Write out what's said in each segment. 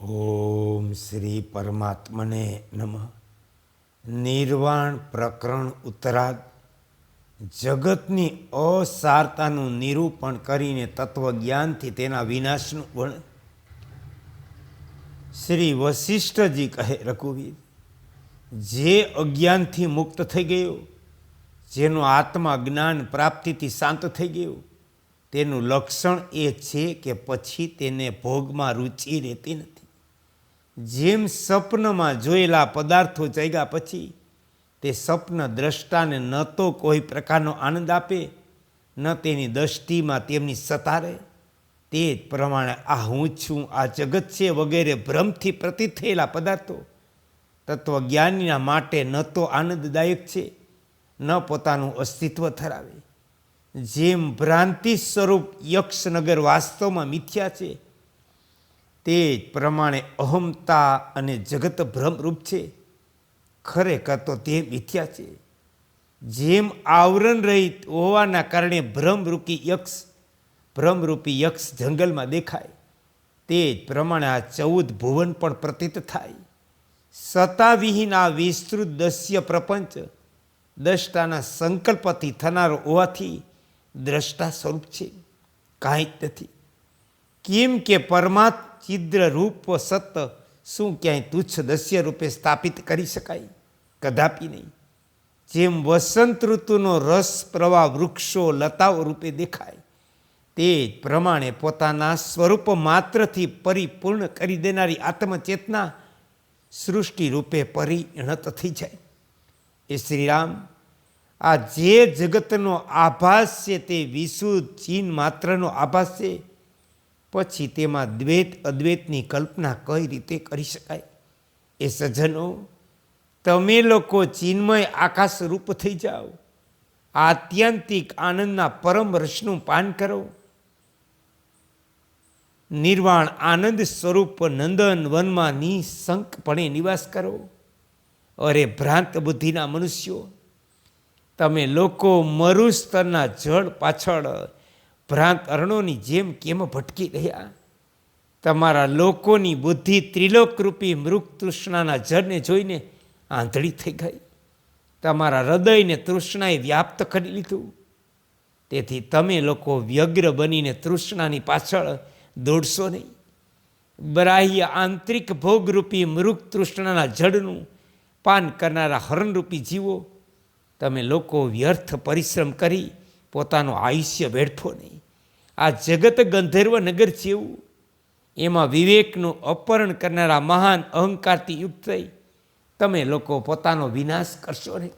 ઓમ શ્રી પરમાત્મને નમઃ. નિર્વાણ પ્રકરણ ઉત્તરાર્ધ. જગતની અસારતાનું નિરૂપણ કરીને તત્વજ્ઞાનથી તેના વિનાશનું વર્ણન. શ્રી વશિષ્ઠજી કહે, રઘુવીર, જે અજ્ઞાનથી મુક્ત થઈ ગયો, જેનો આત્મા જ્ઞાન પ્રાપ્તિથી શાંત થઈ ગયો, તેનું લક્ષણ એ છે કે પછી તેને ભોગમાં રુચિ રહેતી નથી. જેમ સ્વપ્નમાં જોયેલા પદાર્થો જાગ્યા પછી તે સ્વપ્ન દ્રષ્ટાને ન તો કોઈ પ્રકારનો આનંદ આપે, ન તેની દૃષ્ટિમાં તેમની સતારે, તે જ પ્રમાણે આ હું છું, આ જગત છે વગેરે ભ્રમથી પ્રતીત થયેલા પદાર્થો તત્વજ્ઞાનીના માટે ન તો આનંદદાયક છે, ન પોતાનું અસ્તિત્વ ધરાવે. જેમ ભ્રાંતિ સ્વરૂપ યક્ષનગર વાસ્તવમાં મિથ્યા છે, તે જ પ્રમાણે અહમતા અને જગત ભ્રમરૂપ છે, ખરેખર તો તે મિથ્યા છે. જેમ આવરણ રહિત હોવાના કારણે ભ્રમરૂપી યક્ષ જંગલમાં દેખાય, તે જ પ્રમાણે આ 14 ભુવન પણ પ્રતીત થાય. સત્તાવિહીન આ વિસ્તૃત દસ્ય પ્રપંચ દ્રષ્ટાના સંકલ્પથી થનારો હોવાથી દ્રષ્ટા સ્વરૂપ છે, કાંઈ જ નથી. કેમ કે પરમાત્મા છિદ્ર રૂપ સત શું ક્યાંય તુચ્છ દસ્ય રૂપે સ્થાપિત કરી શકાય? કદાપી નહીં. જેમ વસંત ઋતુનો રસ પ્રવાહ વૃક્ષો લતાઓ રૂપે દેખાય, તે જ પ્રમાણે પોતાના સ્વરૂપ માત્રથી પરિપૂર્ણ કરી દેનારી આત્મચેતના સૃષ્ટિ રૂપે પરિણત થઈ જાય. એ શ્રીરામ, આ જે જગતનો આભાસ છે તે વિશુદ્ધ ચીન માત્રનો આભાસ છે. પછી તેમાં દ્વૈત અદ્વૈતની કલ્પના કઈ રીતે કરી શકાય? એ સજ્જનો, તમે લોકો ચિન્મય આકાશ રૂપ થઈ જાઓ, આત્યંતિક આનંદના પરમ રસનું પાન કરો, નિર્વાણ આનંદ સ્વરૂપ નંદન વનમાં નિઃશંકપણે નિવાસ કરો. અરે ભ્રાંત બુદ્ધિના મનુષ્યો, તમે લોકો મરુસ્તરના જળ પાછળ ભ્રાંત અરણોની જેમ કેમ ભટકી રહ્યા? તમારા લોકોની બુદ્ધિ ત્રિલોકરૂપી મૃગ તૃષ્ણાના જળને જોઈને આંધળી થઈ ગઈ. તમારા હૃદયને તૃષ્ણાએ વ્યાપ્ત કરી લીધું. તેથી તમે લોકો વ્યગ્ર બનીને તૃષ્ણાની પાછળ દોડશો નહીં. બાહ્ય આંતરિક ભોગરૂપી મૃગ તૃષ્ણાના જળનું પાન કરનારા હરણરૂપી જીવો, તમે લોકો વ્યર્થ પરિશ્રમ કરી પોતાનું આયુષ્ય વેડફો નહીં. આ જગત ગંધર્વ નગર જેવું, એમાં વિવેકનું અપહરણ કરનારા મહાન અહંકારથી યુક્ત થઈ તમે લોકો પોતાનો વિનાશ કરશો નહીં.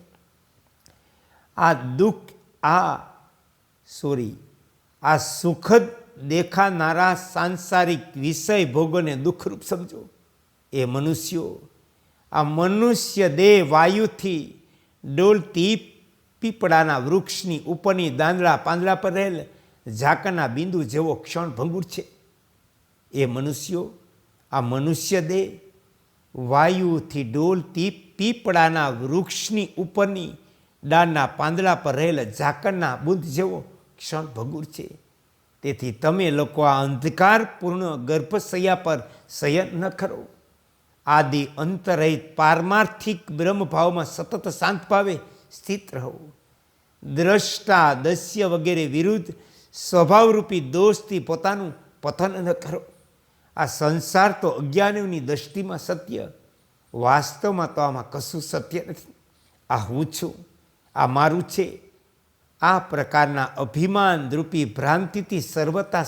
આ સુખદ દેખાનારા સાંસારિક વિષય ભોગોને દુઃખરૂપ સમજો. એ મનુષ્યો, આ મનુષ્ય દેહ વાયુથી ડોલતી પીપળાના વૃક્ષની ઉપરની દાંદડા પાંદડા પર રહેલ ઝાકરના બિંદુ જેવો ક્ષણભંગુર છે. એ મનુષ્યો, આ મનુષ્ય દેહ વાયુથી ડોલતી પીપળાના વૃક્ષની ઉપરની ડાળના પાંદડા પર રહેલ ઝાકરના બુંદ જેવો ક્ષણભંગુર છે. તેથી તમે લોકો આ અંધકારપૂર્ણ ગર્ભશૈયા પર શયન ન કરો. આદિ અંતરહિત પારમાર્થિક બ્રહ્મભાવમાં સતત શાંત ભાવે સ્થિત રહો. દ્રષ્ટા દસ્ય વગેરે વિરુદ્ધ સ્વભાવરૂપી દોષથી પોતાનું પતન ન કરો. આ સંસાર તો અજ્ઞાનીઓની દૃષ્ટિમાં સત્ય, વાસ્તવમાં તો આમાં કશું સત્ય નથી. આ હું છું, આ મારું છે, આ પ્રકારના અભિમાન રૂપી ભ્રાંતિથી સર્વતા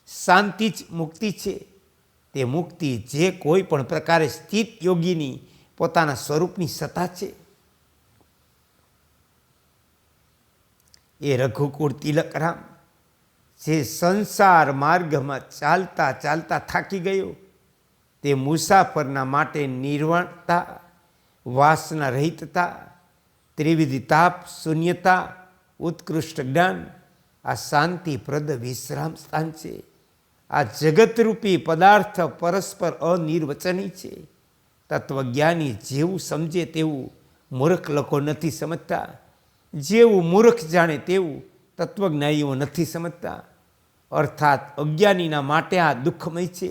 શાંતિ જ મુક્તિ છે. તે મુક્તિ જે કોઈ પણ પ્રકારે સ્થિત યોગીની પોતાના સ્વરૂપની સત્તા છે. એ રઘુકુળ તિલકરામ, જે સંસાર માર્ગમાં ચાલતા ચાલતા થાકી ગયો, તે મુસાફરના માટે નિર્વાણતા, વાસના રહિતતા, ત્રિવિધ તાપ શૂન્યતા, ઉત્કૃષ્ટ જ્ઞાન, આ શાંતિપ્રદ વિશ્રામ સ્થાન છે. આ જગતરૂપી પદાર્થ પરસ્પર અનિર્વચનીય છે. તત્વજ્ઞાની જેવું સમજે તેવું મૂર્ખ લોકો નથી સમજતા, જેવું મૂર્ખ જાણે તેવું તત્વજ્ઞાનીઓ નથી સમજતા. અર્થાત અજ્ઞાનીના માટે આ દુઃખમય છે,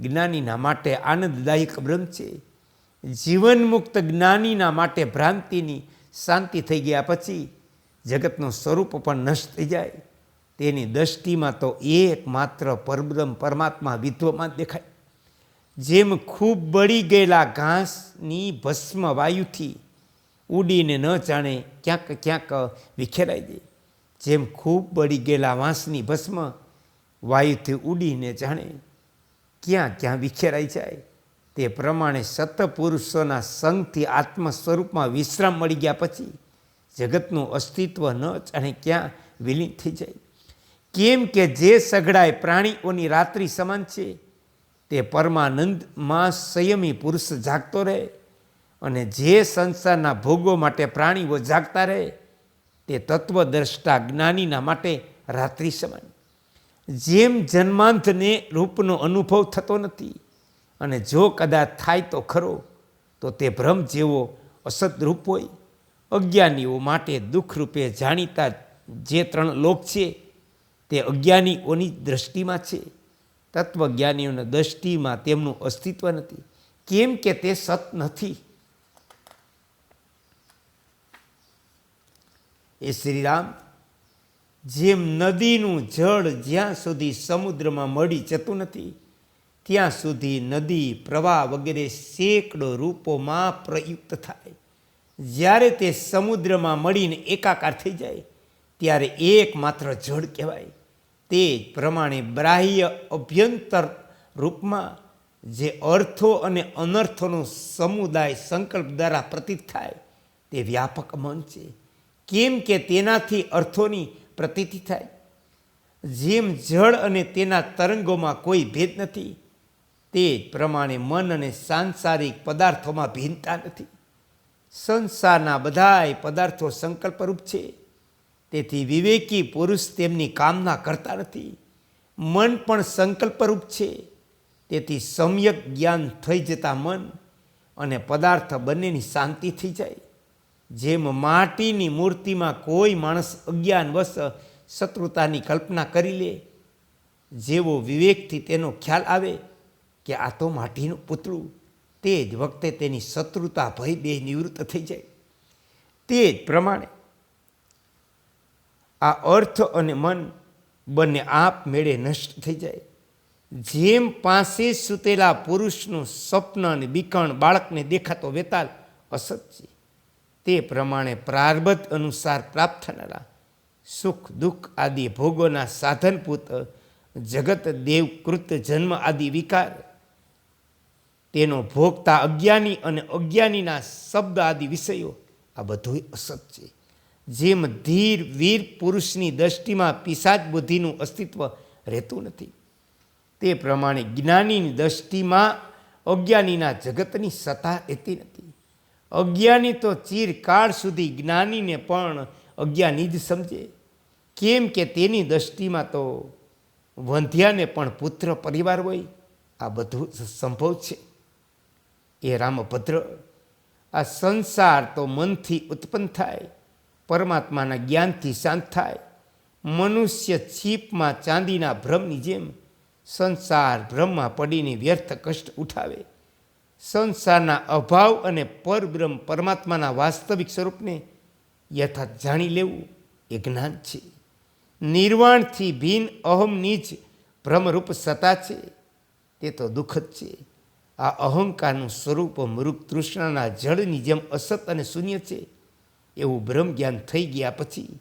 જ્ઞાનીના માટે આનંદદાયક બ્રહ્મ છે. જીવન મુક્ત જ્ઞાનીના માટે ભ્રાંતિની શાંતિ થઈ ગયા પછી જગતનું સ્વરૂપ પણ નષ્ટ થઈ જાય. તેની દૃષ્ટિમાં તો એકમાત્ર પરબ્રહ્મ પરમાત્મા વિદ્વમાં દેખાય. જેમ ખૂબ બળી ગયેલા ઘાસની ભસ્મ વાયુથી ઉડીને ન જાણે ક્યાંક વિખેરાઈ જાય, જેમ ખૂબ બળી ગયેલા વાંસની ભસ્મ વાયુથી ઉડીને જાણે ક્યાં વિખેરાઈ જાય, તે પ્રમાણે સતપુરુષોના સંગથી આત્મ સ્વરૂપમાં વિશ્રામ મળી ગયા પછી જગતનું અસ્તિત્વ ન જાણે ક્યાં વિલીન થઈ જાય. કેમ કે જે સઘળાય પ્રાણીઓની રાત્રિ સમાન છે, તે પરમાનંદમાં સંયમી પુરુષ જાગતો રહે, અને જે સંસારના ભોગો માટે પ્રાણીઓ જાગતા રહે, તે તત્વદ્રષ્ટા જ્ઞાનીના માટે રાત્રિ સમાન. જેમ જન્માંતને રૂપનો અનુભવ થતો નથી, અને જો કદાચ થાય તો ખરો, તો તે ભ્રમ જેવો અસદરૂપ હોય. અજ્ઞાનીઓ માટે દુઃખરૂપે જાણીતા જે 3 લોક છે, તે અજ્ઞાનીઓની દ્રષ્ટિમાં છે. તત્વજ્ઞાનીઓની દ્રષ્ટિમાં તેમનું અસ્તિત્વ નથી, કેમ કે તે સત નથી. એ શ્રીરામ, જેમ નદીનું જળ જ્યાં સુધી સમુદ્રમાં મળી જતું નથી, ત્યાં સુધી નદી પ્રવાહ વગેરે સેંકડો રૂપોમાં પ્રયુક્ત થાય. જ્યારે તે સમુદ્રમાં મળીને એકાકાર થઈ જાય, ત્યારે એકમાત્ર જળ કહેવાય. તે જ પ્રમાણે બાહ્ય અભ્યંતર રૂપમાં જે અર્થો અને અનર્થોનો સમુદાય સંકલ્પ દ્વારા પ્રતીત થાય, તે વ્યાપક મન છે. કેમ કે તેનાથી અર્થોની પ્રતીતિ થાય. જેમ જળ અને તેના તરંગોમાં કોઈ ભેદ નથી, તે જ પ્રમાણે મન અને સાંસારિક પદાર્થોમાં ભિન્નતા નથી. સંસારના બધાય પદાર્થો સંકલ્પરૂપ છે, તેથી વિવેકી પુરુષ તેમની કામના કરતા નથી. મન પણ સંકલ્પરૂપ છે, તેથી સમ્યક જ્ઞાન થઈ જતા મન અને પદાર્થ બંનેની શાંતિ થઈ જાય. જેમ માટીની મૂર્તિમાં કોઈ માણસ અજ્ઞાનવશ શત્રુતાની કલ્પના કરી લે, જેવો વિવેકથી તેનો ખ્યાલ આવે કે આ તો માટીનું પૂતળું, તે જ વખતે તેની શત્રુતા ભય બે નિવૃત્ત થઈ જાય. તે જ પ્રમાણે આ અર્થ અને મન બંને આપમેળે નષ્ટ થઈ જાય. જેમ પાસે સૂતેલા પુરુષનું સ્વપ્ન અને બીકણ બાળકને દેખાતો વેતાલ અસત છે, તે પ્રમાણે પ્રારબ્ધ અનુસાર પ્રાપ્ત થનારા સુખ દુઃખ આદિ ભોગોના સાધનભૂત જગત દેવકૃત જન્મ આદિ વિકાર, તેનો ભોગતા અજ્ઞાની અને અજ્ઞાનીના શબ્દ આદિ વિષયો, આ બધું અસત છે. જેમ ધીર વીર પુરુષની દ્રષ્ટિમાં પિશાચ બુદ્ધિનું અસ્તિત્વ રહેતું નથી, તે પ્રમાણે જ્ઞાનીની દ્રષ્ટિમાં અજ્ઞાનીના જગતની સત્તા રહેતી નથી. અજ્ઞાની તો ચિરકાળ સુધી જ્ઞાનીને પણ અજ્ઞાની જ સમજે, કેમ કે તેની દ્રષ્ટિમાં તો વંધ્યાને પણ પુત્ર પરિવાર હોય. આ બધું સંભવ છે. એ રામભદ્ર, આ સંસાર તો મનથી ઉત્પન્ન થાય, પરમાત્માના જ્ઞાનથી શાંત થાય. મનુષ્ય છીપમાં ચાંદીના ભ્રમની જેમ સંસાર ભ્રમમાં પડીને વ્યર્થ કષ્ટ ઉઠાવે. સંસારના અભાવ અને પરબ્રહ્મ પરમાત્માના વાસ્તવિક સ્વરૂપને યથાર્થ જાણી લેવું એ જ્ઞાન છે. નિર્વાણથી ભિન્ન અહમની જ ભ્રમરૂપ સત્તા છે, તે તો દુઃખદ છે. આ અહંકારનું સ્વરૂપ મૃગ તૃષ્ણાના જળની જેમ અસત અને શૂન્ય છે. એવું બ્રહ્મ જ્ઞાન થઈ ગયા પછી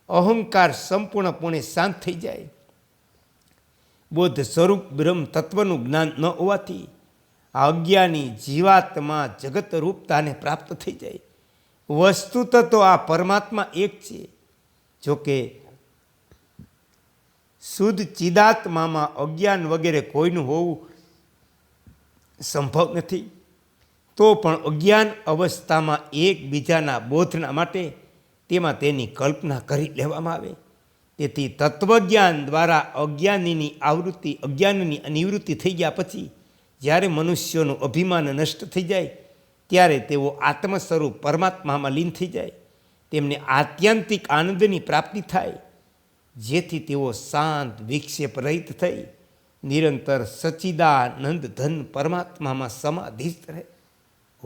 અહંકાર સંપૂર્ણપણે શાંત થઈ જાય. બોધ સ્વરૂપ બ્રહ્મ તત્વનું જ્ઞાન ન હોવાથી આ અજ્ઞાની જીવાત્મા જગત રૂપતાને પ્રાપ્ત થઈ જાય. વસ્તુત તો આ પરમાત્મા એક છે, જોકે શુદ્ધ ચિદાત્મામાં અજ્ઞાન વગેરે કોઈનું હોવું સંભવ નથી. તો પણ અજ્ઞાન અવસ્થામાં એકબીજાના બોધના માટે તેમાં તેની કલ્પના કરી લેવામાં આવે. તેથી તત્વજ્ઞાન દ્વારા અજ્ઞાનની નિવૃત્તિ થઈ ગયા પછી જ્યારે મનુષ્યોનું અભિમાન નષ્ટ થઈ જાય, ત્યારે તેઓ આત્મ સ્વરૂપ પરમાત્મામાં લીન થઈ જાય. તેમને આત્યંતિક આનંદની પ્રાપ્તિ થાય, જેથી તેઓ શાંત વિક્ષેપ રહિત થઈ નિરંતર સચ્ચિદાનંદ ધન પરમાત્મામાં સમાધિસ્થ રહે.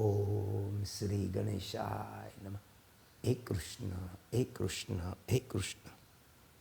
ઓમ શ્રી ગણેશાય નમઃ. હે કૃષ્ણ, હે કૃષ્ણ, હે કૃષ્ણ.